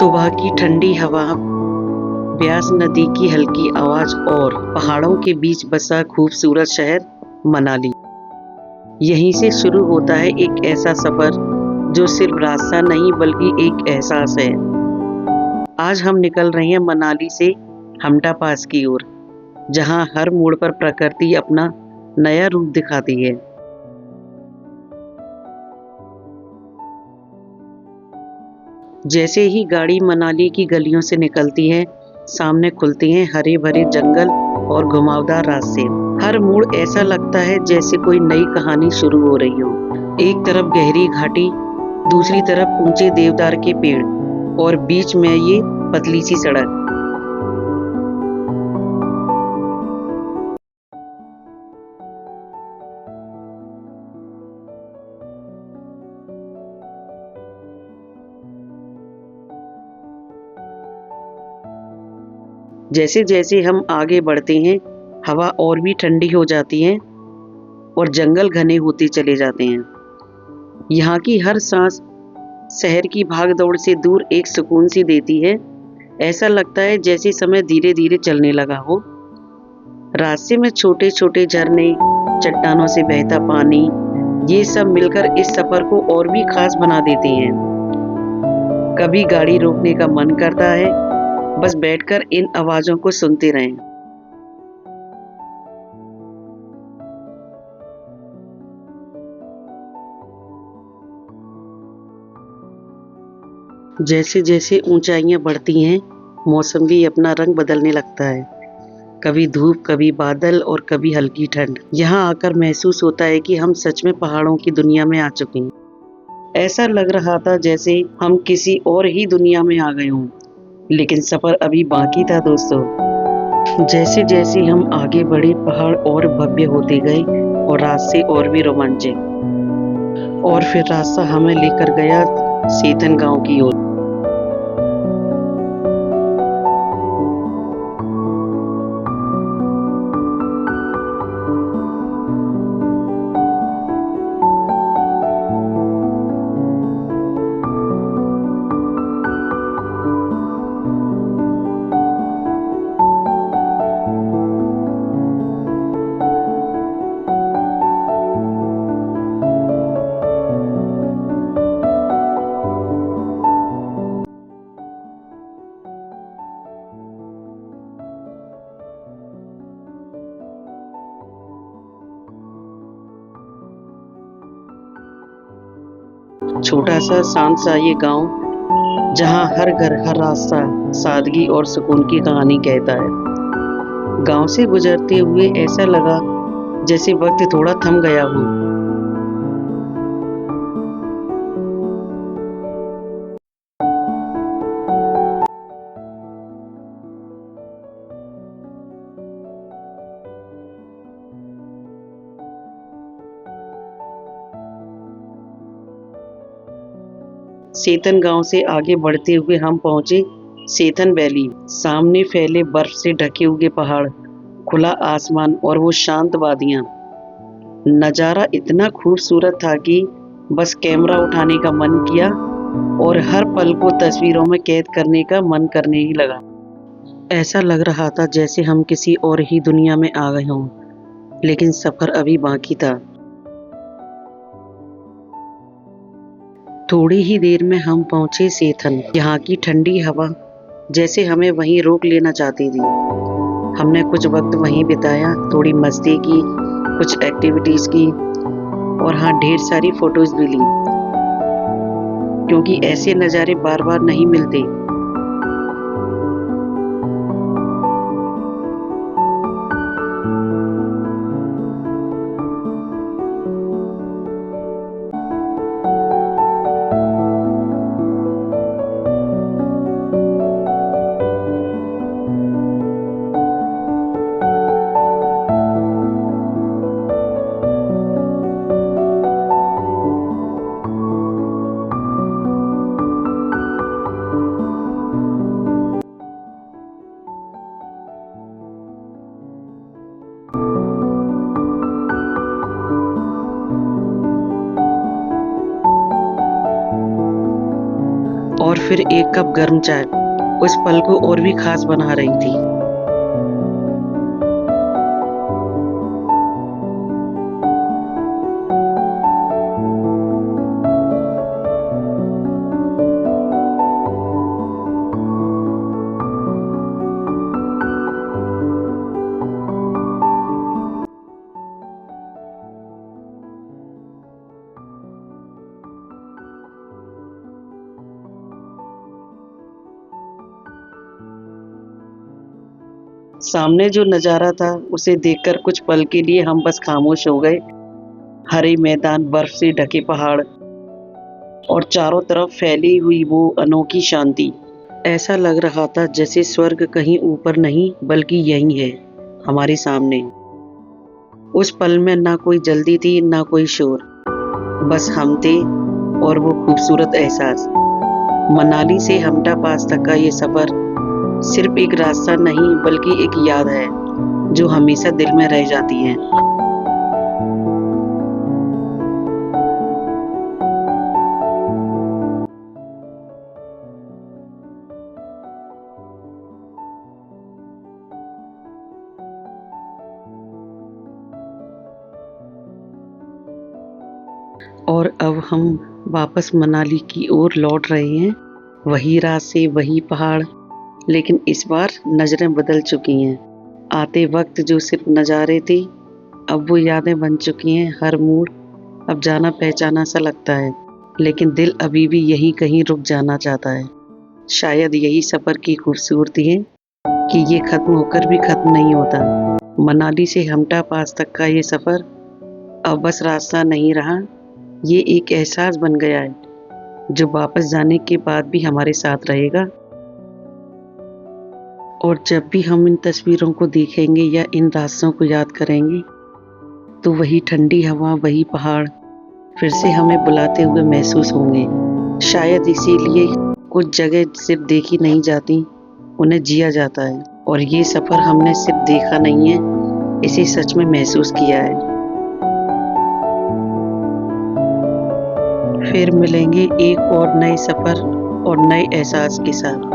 सुबह की ठंडी हवा, ब्यास नदी की हल्की आवाज और पहाड़ों के बीच बसा खूबसूरत शहर मनाली। यहीं से शुरू होता है एक ऐसा सफर जो सिर्फ रास्ता नहीं बल्कि एक एहसास है। आज हम निकल रहे हैं मनाली से हमटा पास की ओर, जहां हर मोड़ पर प्रकृति अपना नया रूप दिखाती है। जैसे ही गाड़ी मनाली की गलियों से निकलती है, सामने खुलते हैं हरे भरे जंगल और घुमावदार रास्ते। हर मोड़ ऐसा लगता है जैसे कोई नई कहानी शुरू हो रही हो। एक तरफ गहरी घाटी, दूसरी तरफ ऊंचे देवदार के पेड़ और बीच में ये पतली सी सड़क। जैसे जैसे हम आगे बढ़ते हैं, हवा और भी ठंडी हो जाती है और जंगल घने होते चले जाते हैं। यहाँ की हर सांस शहर की भागदौड़ से दूर एक सुकून सी देती है। ऐसा लगता है जैसे समय धीरे धीरे चलने लगा हो। रास्ते में छोटे छोटे झरने, चट्टानों से बहता पानी, ये सब मिलकर इस सफर को और भी खास बना देते हैं। कभी गाड़ी रोकने का मन करता है, बस बैठकर इन आवाजों को सुनते रहें। जैसे जैसे ऊंचाइयां बढ़ती हैं, मौसम भी अपना रंग बदलने लगता है। कभी धूप, कभी बादल और कभी हल्की ठंड। यहाँ आकर महसूस होता है कि हम सच में पहाड़ों की दुनिया में आ चुके हैं। ऐसा लग रहा था जैसे हम किसी और ही दुनिया में आ गए हों, लेकिन सफर अभी बाकी था दोस्तों। जैसे जैसे हम आगे बढ़े, पहाड़ और भव्य होते गए और रास्ते और भी रोमांचक। और फिर रास्ता हमें लेकर गया सेतन गांव की ओर। छोटा सा शांत सा ये गांव, जहां हर घर, हर रास्ता सादगी और सुकून की कहानी कहता है। गांव से गुजरते हुए ऐसा लगा जैसे वक्त थोड़ा थम गया हो। सेतन गांव से आगे बढ़ते हुए हम पहुंचे सेतन वैली। सामने फैले बर्फ से ढके हुए पहाड़, खुला आसमान और वो शांत वादियां। नज़ारा इतना खूबसूरत था कि बस कैमरा उठाने का मन किया और हर पल को तस्वीरों में कैद करने का मन करने ही लगा। ऐसा लग रहा था जैसे हम किसी और ही दुनिया में आ गए हों, लेकिन सफर अभी बाकी था। थोड़ी ही देर में हम पहुंचे सेथन। यहाँ की ठंडी हवा जैसे हमें वहीं रोक लेना चाहती थी। हमने कुछ वक्त वहीं बिताया, थोड़ी मस्ती की, कुछ एक्टिविटीज की और हाँ, ढेर सारी फोटोज भी ली, क्योंकि ऐसे नज़ारे बार बार नहीं मिलते। फिर एक कप गर्म चाय उस पल को और भी खास बना रही थी। सामने जो नज़ारा था उसे देखकर कुछ पल के लिए हम बस खामोश हो गए। हरे मैदान, बर्फ से ढके पहाड़ और चारों तरफ फैली हुई वो अनोखी शांति। ऐसा लग रहा था जैसे स्वर्ग कहीं ऊपर नहीं बल्कि यहीं है, हमारे सामने। उस पल में ना कोई जल्दी थी ना कोई शोर, बस हम थे और वो खूबसूरत एहसास। मनाली से हमटा पास तक का ये सफ़र सिर्फ एक रास्ता नहीं बल्कि एक याद है जो हमेशा दिल में रह जाती है। और अब हम वापस मनाली की ओर लौट रहे हैं। वही रास्ते, वही पहाड़, लेकिन इस बार नज़रें बदल चुकी हैं। आते वक्त जो सिर्फ नज़ारे थे, अब वो यादें बन चुकी हैं। हर मोड़ अब जाना पहचाना सा लगता है, लेकिन दिल अभी भी यहीं कहीं रुक जाना चाहता है। शायद यही सफ़र की खूबसूरती है कि ये ख़त्म होकर भी ख़त्म नहीं होता। मनाली से हमटा पास तक का ये सफ़र अब बस रास्ता नहीं रहा, ये एक एहसास बन गया है जो वापस जाने के बाद भी हमारे साथ रहेगा। और जब भी हम इन तस्वीरों को देखेंगे या इन रास्तों को याद करेंगे, तो वही ठंडी हवा, वही पहाड़ फिर से हमें बुलाते हुए महसूस होंगे। शायद इसीलिए कुछ जगह सिर्फ देखी नहीं जाती, उन्हें जिया जाता है। और ये सफ़र हमने सिर्फ देखा नहीं है, इसे सच में महसूस किया है। फिर मिलेंगे एक और नए सफ़र और नए एहसास के साथ।